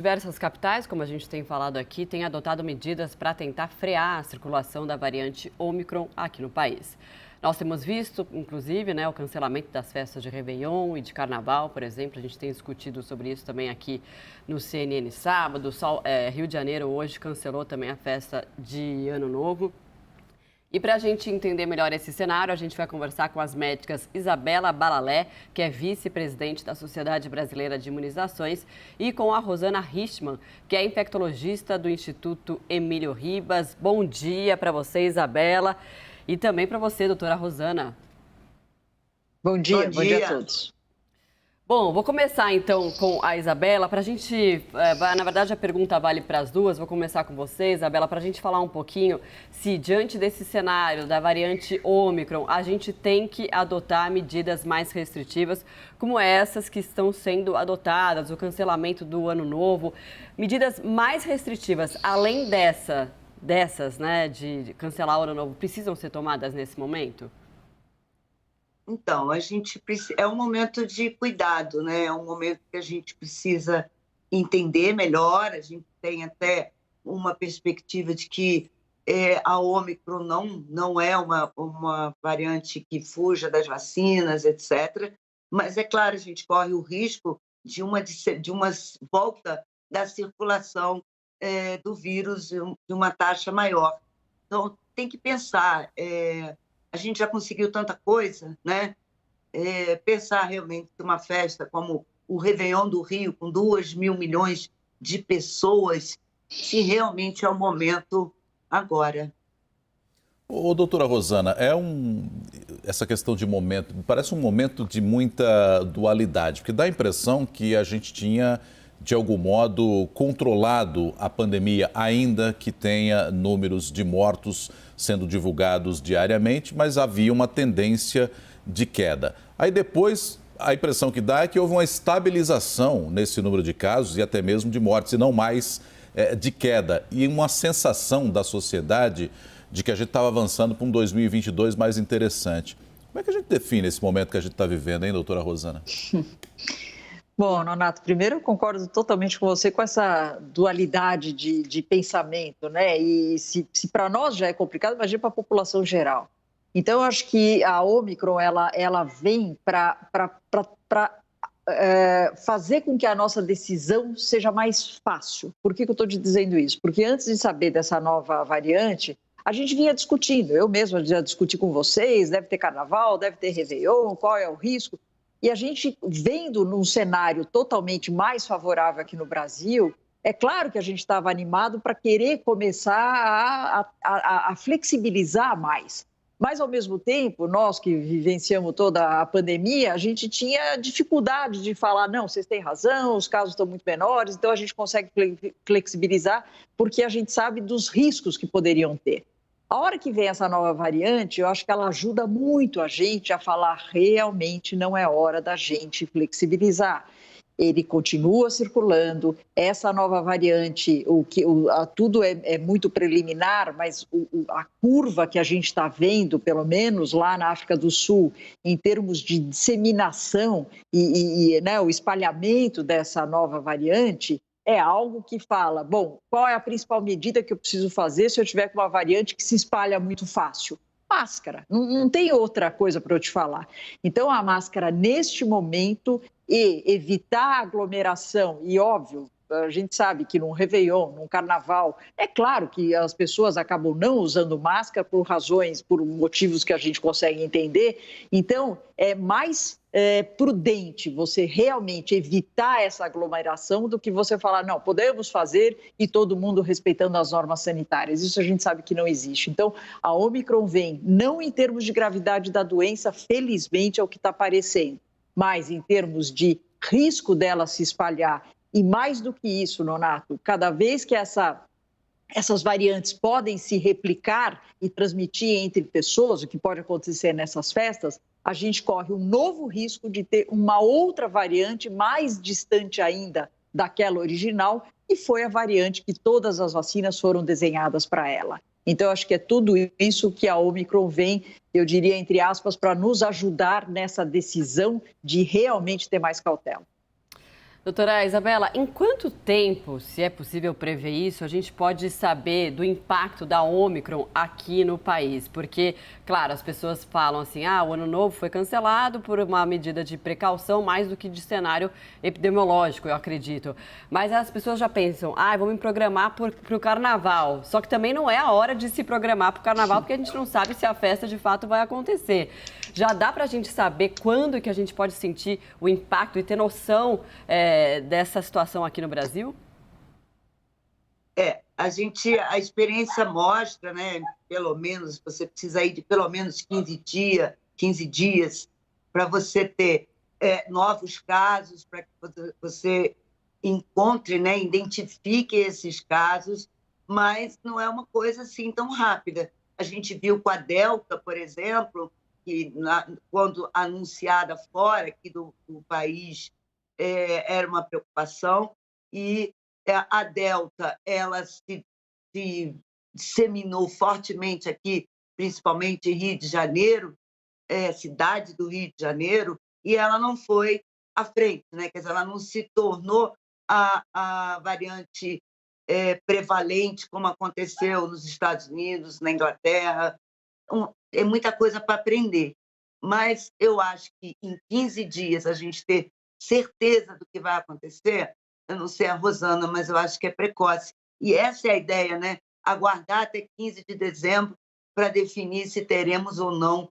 Diversas capitais, como a gente tem falado aqui, têm adotado medidas para tentar frear a circulação da variante Ômicron aqui no país. Nós temos visto, inclusive, o cancelamento das festas de Réveillon e de Carnaval, por exemplo. A gente tem discutido sobre isso também aqui no CNN sábado. Rio de Janeiro hoje cancelou também a festa de Ano Novo. E para a gente entender melhor esse cenário, a gente vai conversar com as médicas Isabela Balalé, que é vice-presidente da Sociedade Brasileira de Imunizações, e com a Rosana Richman, que é infectologista do Instituto Emílio Ribas. Bom dia para você, Isabela, e também para você, doutora Rosana. Bom dia a todos. Bom, vou começar então com a Isabela. Para a gente, na verdade a pergunta vale para as duas, vou começar com você, Isabela, para a gente falar um pouquinho se diante desse cenário da variante Ômicron, a gente tem que adotar medidas mais restritivas, como essas que estão sendo adotadas, o cancelamento do Ano Novo, medidas mais restritivas, além dessas, de cancelar o Ano Novo, precisam ser tomadas nesse momento? Então, é um momento de cuidado, né? É um momento que a gente precisa entender melhor. A gente tem até uma perspectiva de que a Ômicron não é uma variante que fuja das vacinas, etc. Mas, é claro, a gente corre o risco de uma volta da circulação do vírus de uma taxa maior. Então, tem que pensar... A gente já conseguiu tanta coisa, né? Pensar realmente que uma festa como o Réveillon do Rio, com 2 mil milhões de pessoas, se realmente é o momento agora. Doutora Rosana, essa questão de momento, parece um momento de muita dualidade, porque dá a impressão que a gente tinha, de algum modo, controlado a pandemia, ainda que tenha números de mortos sendo divulgados diariamente, mas havia uma tendência de queda. Aí depois, a impressão que dá é que houve uma estabilização nesse número de casos e até mesmo de mortes, e não mais de queda. E uma sensação da sociedade de que a gente estava avançando para um 2022 mais interessante. Como é que a gente define esse momento que a gente está vivendo, hein, doutora Rosana? Bom, Nonato, primeiro eu concordo totalmente com você com essa dualidade de pensamento, né? E se para nós já é complicado, imagina para a população geral. Então, eu acho que a Ômicron, ela vem para fazer com que a nossa decisão seja mais fácil. Por que eu estou te dizendo isso? Porque antes de saber dessa nova variante, a gente vinha discutindo, eu mesma já discuti com vocês, deve ter Carnaval, deve ter Réveillon, qual é o risco? E a gente vendo num cenário totalmente mais favorável aqui no Brasil, é claro que a gente estava animado para querer começar a flexibilizar mais. Mas, ao mesmo tempo, nós que vivenciamos toda a pandemia, a gente tinha dificuldade de falar, não, vocês têm razão, os casos estão muito menores, então a gente consegue flexibilizar porque a gente sabe dos riscos que poderiam ter. A hora que vem essa nova variante, eu acho que ela ajuda muito a gente a falar realmente não é hora da gente flexibilizar. Ele continua circulando, essa nova variante, tudo é muito preliminar, mas a curva que a gente está vendo, pelo menos lá na África do Sul, em termos de disseminação né, o espalhamento dessa nova variante, é algo que fala, bom, qual é a principal medida que eu preciso fazer se eu tiver com uma variante que se espalha muito fácil? Máscara, não tem outra coisa para eu te falar. Então, a máscara, neste momento, e evitar aglomeração, e óbvio, a gente sabe que num Réveillon, num Carnaval, é claro que as pessoas acabam não usando máscara por motivos que a gente consegue entender, então é mais prudente você realmente evitar essa aglomeração do que você falar, não, podemos fazer e todo mundo respeitando as normas sanitárias. Isso a gente sabe que não existe. Então, a Ômicron vem, não em termos de gravidade da doença, felizmente é o que está aparecendo, mas em termos de risco dela se espalhar. E mais do que isso, Nonato, cada vez que essas variantes podem se replicar e transmitir entre pessoas, o que pode acontecer nessas festas, a gente corre um novo risco de ter uma outra variante mais distante ainda daquela original, e foi a variante que todas as vacinas foram desenhadas para ela. Então, eu acho que é tudo isso que a Ômicron vem, eu diria, entre aspas, para nos ajudar nessa decisão de realmente ter mais cautela. Doutora Isabela, em quanto tempo, se é possível prever isso, a gente pode saber do impacto da Ômicron aqui no país? Porque, claro, as pessoas falam assim, o ano novo foi cancelado por uma medida de precaução mais do que de cenário epidemiológico, eu acredito. Mas as pessoas já pensam, vou me programar para o carnaval. Só que também não é a hora de se programar para o carnaval, porque a gente não sabe se a festa de fato vai acontecer. Já dá para a gente saber quando que a gente pode sentir o impacto e ter noção dessa situação aqui no Brasil? A experiência mostra, né? Pelo menos, você precisa ir de pelo menos 15 dias para você ter novos casos, para que você encontre, né? Identifique esses casos, mas não é uma coisa assim tão rápida. A gente viu com a Delta, por exemplo, que quando anunciada fora aqui do país, era uma preocupação, e a Delta ela se disseminou fortemente aqui, principalmente em Rio de Janeiro, cidade do Rio de Janeiro, e ela não foi à frente, né? Quer dizer, ela não se tornou a variante prevalente, como aconteceu nos Estados Unidos, na Inglaterra. É muita coisa para aprender, mas eu acho que em 15 dias a gente ter certeza do que vai acontecer, eu não sei a Rosana, mas eu acho que é precoce. E essa é a ideia, né? Aguardar até 15 de dezembro para definir se teremos ou não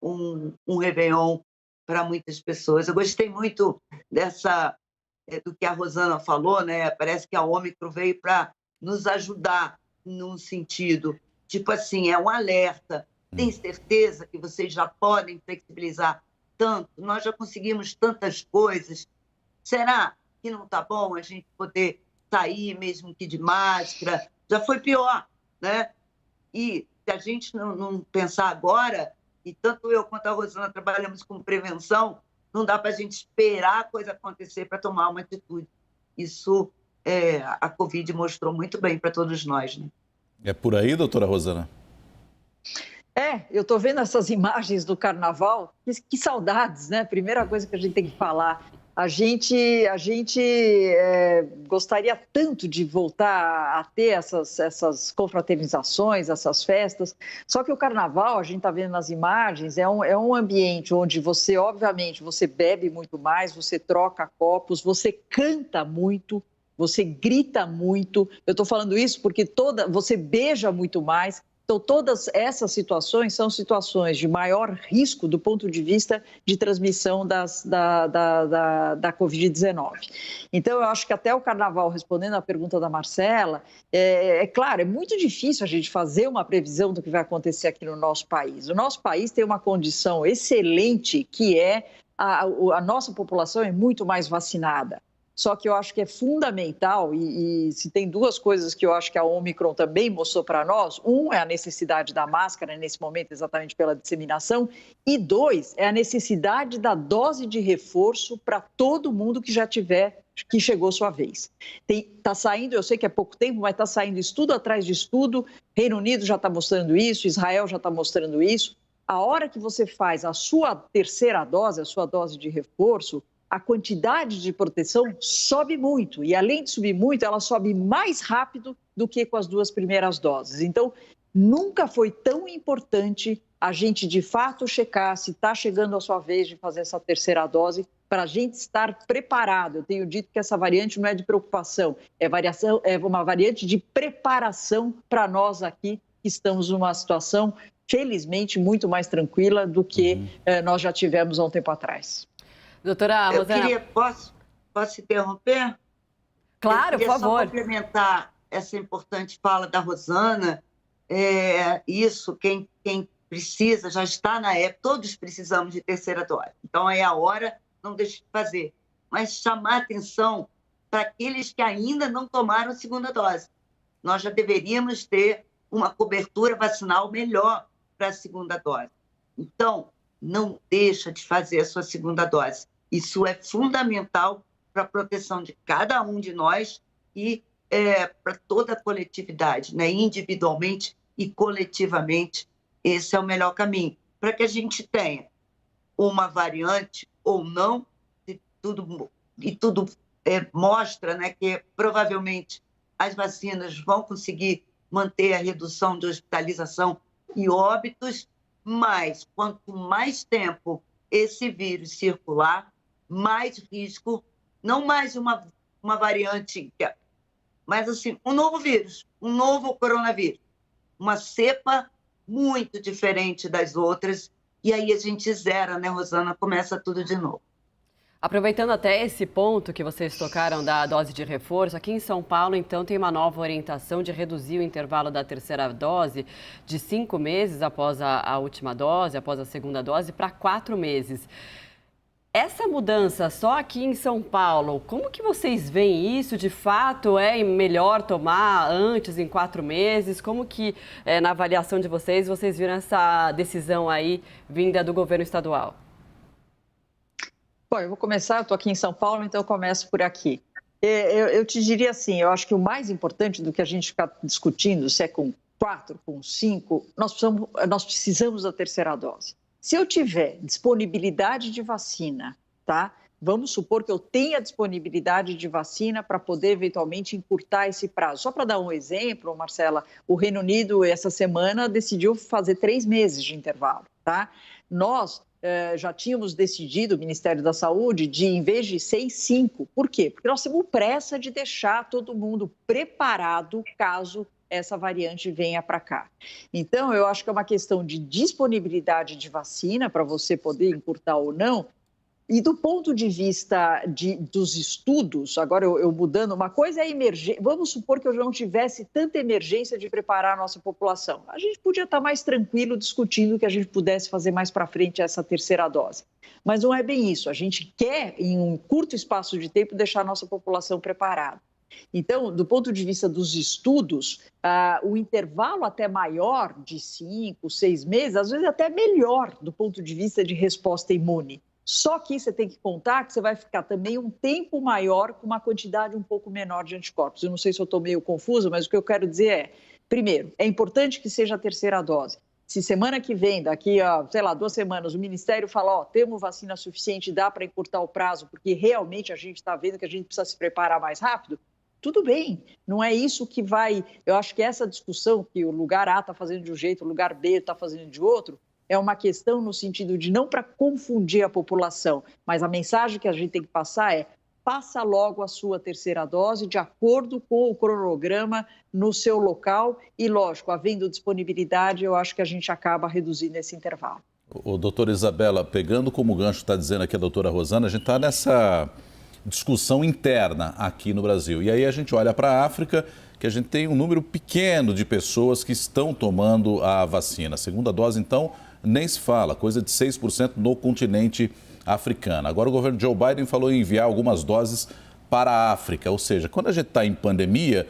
um Réveillon para muitas pessoas. Eu gostei muito do que a Rosana falou, né? Parece que a Ômicron veio para nos ajudar num sentido, tipo assim, é um alerta. Tem certeza que vocês já podem flexibilizar tanto? Nós já conseguimos tantas coisas. Será que não está bom a gente poder sair mesmo que de máscara? Já foi pior, né? E se a gente não pensar agora, e tanto eu quanto a Rosana trabalhamos com prevenção, não dá para a gente esperar a coisa acontecer para tomar uma atitude. Isso a Covid mostrou muito bem para todos nós, né? É por aí, doutora Rosana? Eu estou vendo essas imagens do carnaval, que saudades, né? Primeira coisa que a gente tem que falar. A gente gostaria tanto de voltar a ter essas confraternizações, essas festas, só que o carnaval, a gente está vendo nas imagens, é um ambiente onde você, obviamente, você bebe muito mais, você troca copos, você canta muito, você grita muito. Eu estou falando isso porque você beija muito mais. Então, todas essas situações são situações de maior risco do ponto de vista de transmissão da Covid-19. Então, eu acho que até o carnaval, respondendo à pergunta da Marcela, claro, é muito difícil a gente fazer uma previsão do que vai acontecer aqui no nosso país. O nosso país tem uma condição excelente, que a nossa população é muito mais vacinada. Só que eu acho que é fundamental, e se tem duas coisas que eu acho que a Ômicron também mostrou para nós, é a necessidade da máscara nesse momento, exatamente pela disseminação, e dois, é a necessidade da dose de reforço para todo mundo que chegou sua vez. Está saindo, eu sei que é pouco tempo, mas está saindo estudo atrás de estudo, Reino Unido já está mostrando isso, Israel já está mostrando isso. A hora que você faz a sua terceira dose, a sua dose de reforço, a quantidade de proteção sobe muito. E, além de subir muito, ela sobe mais rápido do que com as duas primeiras doses. Então, nunca foi tão importante a gente, de fato, checar se está chegando a sua vez de fazer essa terceira dose, para a gente estar preparado. Eu tenho dito que essa variante não é de preocupação, é uma variante de preparação para nós aqui, que estamos numa situação, felizmente, muito mais tranquila do que nós já tivemos há um tempo atrás. Doutora Rosana... Posso interromper? Claro, por favor. Só complementar essa importante fala da Rosana. Isso, quem precisa, já está na época, todos precisamos de terceira dose. Então, é a hora, não deixe de fazer. Mas chamar atenção para aqueles que ainda não tomaram a segunda dose. Nós já deveríamos ter uma cobertura vacinal melhor para a segunda dose. Então, não deixa de fazer a sua segunda dose. Isso é fundamental para a proteção de cada um de nós e para toda a coletividade, né? Individualmente e coletivamente, esse é o melhor caminho. Para que a gente tenha uma variante ou não, se tudo e tudo mostra, né, que provavelmente as vacinas vão conseguir manter a redução de hospitalização e óbitos, mas quanto mais tempo esse vírus circular, mais risco, não mais uma variante, mas assim, um novo vírus, um novo coronavírus, uma cepa muito diferente das outras, e aí a gente zera, né, Rosana? Começa tudo de novo. Aproveitando até esse ponto que vocês tocaram da dose de reforço, aqui em São Paulo, então, tem uma nova orientação de reduzir o intervalo da terceira dose de 5 meses após a última dose, após a segunda dose, para 4 meses. Essa mudança só aqui em São Paulo, como que vocês veem isso? De fato, é melhor tomar antes, em 4 meses? Como que, na avaliação de vocês viram essa decisão aí vinda do governo estadual? Bom, eu vou começar, eu estou aqui em São Paulo, então eu começo por aqui. Eu te diria assim, eu acho que o mais importante do que a gente ficar discutindo, se é com 4, com 5, nós precisamos da terceira dose. Se eu tiver disponibilidade de vacina, tá? Vamos supor que eu tenha disponibilidade de vacina para poder eventualmente encurtar esse prazo. Só para dar um exemplo, Marcela, o Reino Unido essa semana decidiu fazer 3 meses de intervalo, tá? Nós já tínhamos decidido, o Ministério da Saúde, de em vez de 6, 5. Por quê? Porque nós temos pressa de deixar todo mundo preparado caso essa variante venha para cá. Então, eu acho que é uma questão de disponibilidade de vacina para você poder encurtar ou não. E do ponto de vista dos estudos, agora eu mudando, uma coisa é emergência. Vamos supor que eu não tivesse tanta emergência de preparar a nossa população. A gente podia estar mais tranquilo discutindo que a gente pudesse fazer mais para frente essa terceira dose. Mas não é bem isso. A gente quer, em um curto espaço de tempo, deixar a nossa população preparada. Então, do ponto de vista dos estudos, o intervalo até maior de 5, 6 meses, às vezes até melhor do ponto de vista de resposta imune. Só que você tem que contar que você vai ficar também um tempo maior com uma quantidade um pouco menor de anticorpos. Eu não sei se eu estou meio confusa, mas o que eu quero dizer é, primeiro, é importante que seja a terceira dose. Se semana que vem, daqui a, 2 semanas, o Ministério fala, temos vacina suficiente, dá para encurtar o prazo, porque realmente a gente está vendo que a gente precisa se preparar mais rápido, tudo bem, não é isso que vai... Eu acho que essa discussão que o lugar A está fazendo de um jeito, o lugar B está fazendo de outro, é uma questão no sentido de não para confundir a população, mas a mensagem que a gente tem que passar é: passa logo a sua terceira dose de acordo com o cronograma no seu local e, lógico, havendo disponibilidade, eu acho que a gente acaba reduzindo esse intervalo. O doutora Isabela, pegando como gancho está dizendo aqui a doutora Rosana, a gente está nessa discussão interna aqui no Brasil. E aí a gente olha para a África, que a gente tem um número pequeno de pessoas que estão tomando a vacina. A segunda dose, então, nem se fala, coisa de 6% no continente africano. Agora o governo Joe Biden falou em enviar algumas doses para a África, ou seja, quando a gente está em pandemia,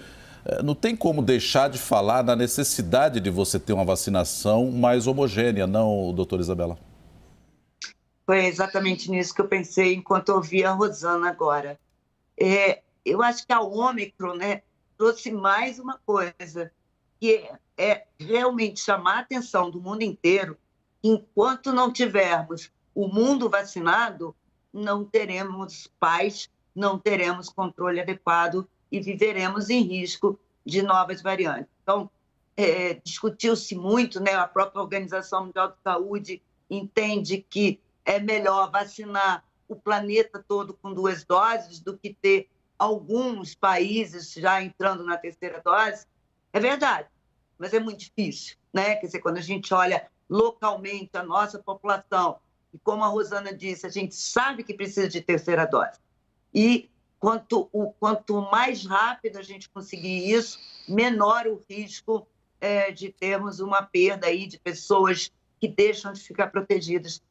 não tem como deixar de falar da necessidade de você ter uma vacinação mais homogênea, não, doutora Isabela? Foi exatamente nisso que eu pensei enquanto ouvi a Rosana agora. Eu acho que a Ômicron, né, trouxe mais uma coisa, que é realmente chamar a atenção do mundo inteiro. Enquanto não tivermos o mundo vacinado, não teremos paz, não teremos controle adequado e viveremos em risco de novas variantes. Então, discutiu-se muito, né? A própria Organização Mundial de Saúde entende que é melhor vacinar o planeta todo com 2 doses do que ter alguns países já entrando na terceira dose. É verdade, mas é muito difícil, né? Quer dizer, quando a gente olha localmente a nossa população, e como a Rosana disse, a gente sabe que precisa de terceira dose. E quanto mais rápido a gente conseguir isso, menor o risco de termos uma perda aí de pessoas que deixam de ficar protegidas.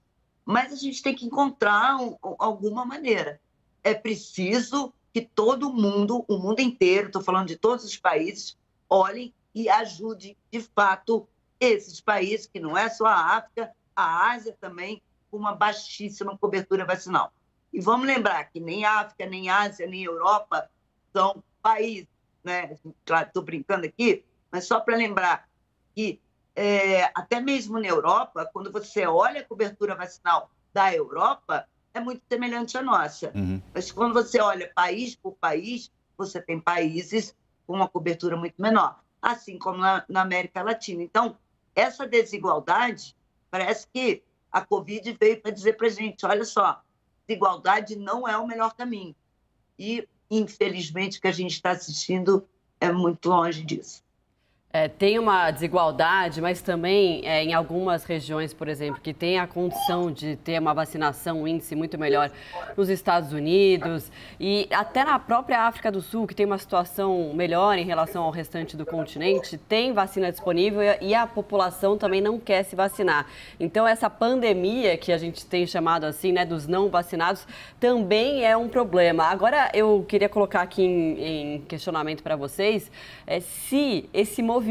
Mas a gente tem que encontrar alguma maneira. É preciso que todo mundo, o mundo inteiro, estou falando de todos os países, olhem e ajudem, de fato, esses países, que não é só a África, a Ásia também, com uma baixíssima cobertura vacinal. E vamos lembrar que nem África, nem Ásia, nem Europa são países, né? Claro, estou brincando aqui, mas só para lembrar que até mesmo na Europa, quando você olha a cobertura vacinal da Europa, é muito semelhante à nossa. Mas quando você olha país por país, você tem países com uma cobertura muito menor, assim como na América Latina. Então, essa desigualdade, parece que a Covid veio para dizer para a gente, olha só, desigualdade não é o melhor caminho. E, infelizmente, o que a gente está assistindo é muito longe disso. Tem uma desigualdade, mas também em algumas regiões, por exemplo, que tem a condição de ter uma vacinação, um índice muito melhor nos Estados Unidos e até na própria África do Sul, que tem uma situação melhor em relação ao restante do continente, tem vacina disponível e a população também não quer se vacinar. Então, essa pandemia que a gente tem chamado assim, né, dos não vacinados, também é um problema. Agora, eu queria colocar aqui em questionamento para vocês se esse movimento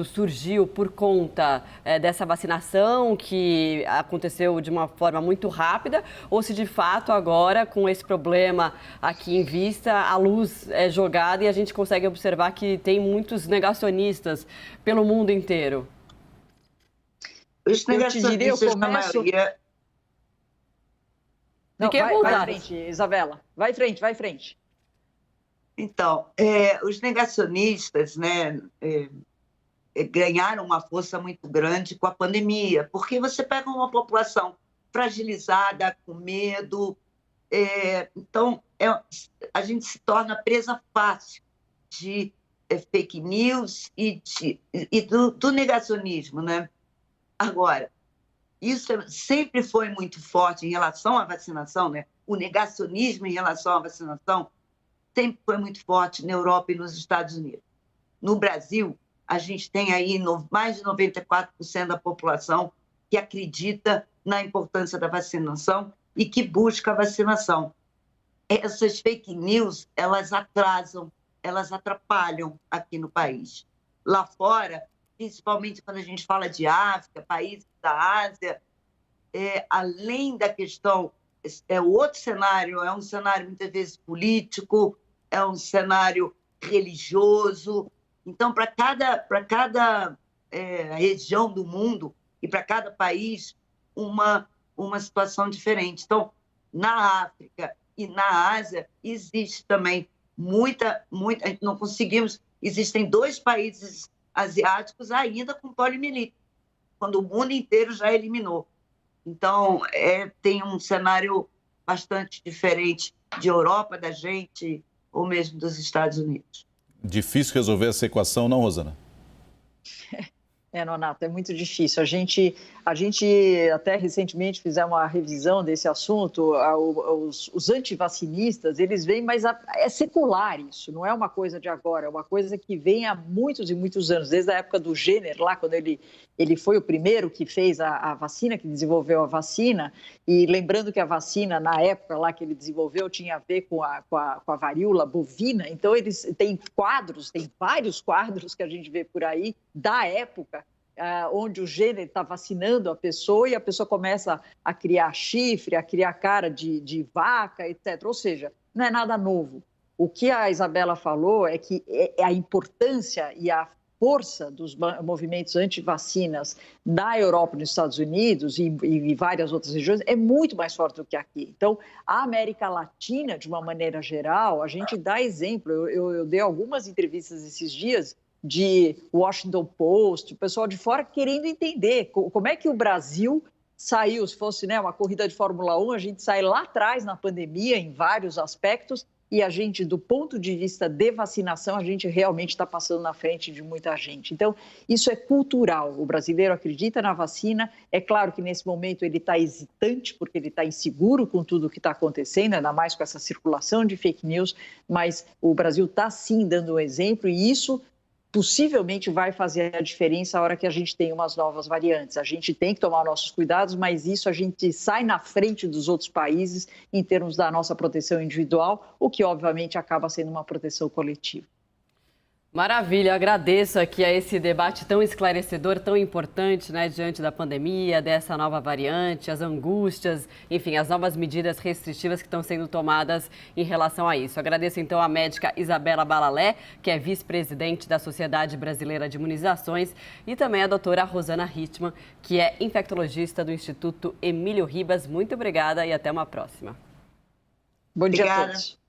surgiu por conta dessa vacinação que aconteceu de uma forma muito rápida ou se de fato agora, com esse problema aqui em vista, a luz é jogada e a gente consegue observar que tem muitos negacionistas pelo mundo inteiro. Os negacionistas, na maioria... Não, vai frente, Isabela. Vai frente. Então, os negacionistas, né, ganharam uma força muito grande com a pandemia, porque você pega uma população fragilizada, com medo, então a gente se torna presa fácil de fake news e do negacionismo, né? Agora, isso sempre foi muito forte em relação à vacinação, né? O negacionismo em relação à vacinação sempre foi muito forte na Europa e nos Estados Unidos. No Brasil, a gente tem aí mais de 94% da população que acredita na importância da vacinação e que busca a vacinação. Essas fake news, elas atrasam, elas atrapalham aqui no país. Lá fora, principalmente quando a gente fala de África, países da Ásia, além da questão, outro cenário, é um cenário muitas vezes político, é um cenário religioso. Então, para cada região do mundo e para cada país, uma situação diferente. Então, na África e na Ásia, existe também muita... Não conseguimos... Existem 2 países asiáticos ainda com poliomielite, quando o mundo inteiro já eliminou. Então, tem um cenário bastante diferente de Europa, da gente, ou mesmo dos Estados Unidos. Difícil resolver essa equação, não, Rosana? Nonato, é muito difícil. A gente até recentemente fizemos uma revisão desse assunto. Os antivacinistas, eles vêm, mas é secular isso, não é uma coisa de agora, é uma coisa que vem há muitos e muitos anos, desde a época do Jenner, lá quando ele foi o primeiro que fez a vacina, que desenvolveu a vacina, e lembrando que a vacina, na época lá que ele desenvolveu, tinha a ver com a varíola bovina, então eles têm vários quadros que a gente vê por aí, da época, onde o Jenner está vacinando a pessoa e a pessoa começa a criar chifre, a criar cara de vaca, etc. Ou seja, não é nada novo. O que a Isabela falou é que a importância e a força dos movimentos anti-vacinas na Europa e nos Estados Unidos e várias outras regiões é muito mais forte do que aqui. Então, a América Latina, de uma maneira geral, a gente dá exemplo. Eu dei algumas entrevistas esses dias de Washington Post, o pessoal de fora querendo entender como é que o Brasil saiu, se fosse uma corrida de Fórmula 1, a gente sai lá atrás na pandemia em vários aspectos e a gente, do ponto de vista de vacinação, a gente realmente está passando na frente de muita gente. Então, isso é cultural. O brasileiro acredita na vacina. É claro que nesse momento ele está hesitante, porque ele está inseguro com tudo o que está acontecendo, ainda mais com essa circulação de fake news, mas o Brasil está sim dando um exemplo e isso possivelmente vai fazer a diferença a hora que a gente tem umas novas variantes. A gente tem que tomar nossos cuidados, mas isso a gente sai na frente dos outros países em termos da nossa proteção individual, o que obviamente acaba sendo uma proteção coletiva. Maravilha, agradeço aqui a esse debate tão esclarecedor, tão importante, né, diante da pandemia, dessa nova variante, as angústias, enfim, as novas medidas restritivas que estão sendo tomadas em relação a isso. Agradeço então a médica Isabela Balalé, que é vice-presidente da Sociedade Brasileira de Imunizações, e também a doutora Rosana Hittmann, que é infectologista do Instituto Emílio Ribas. Muito obrigada e até uma próxima. Bom dia a Obrigada. todos.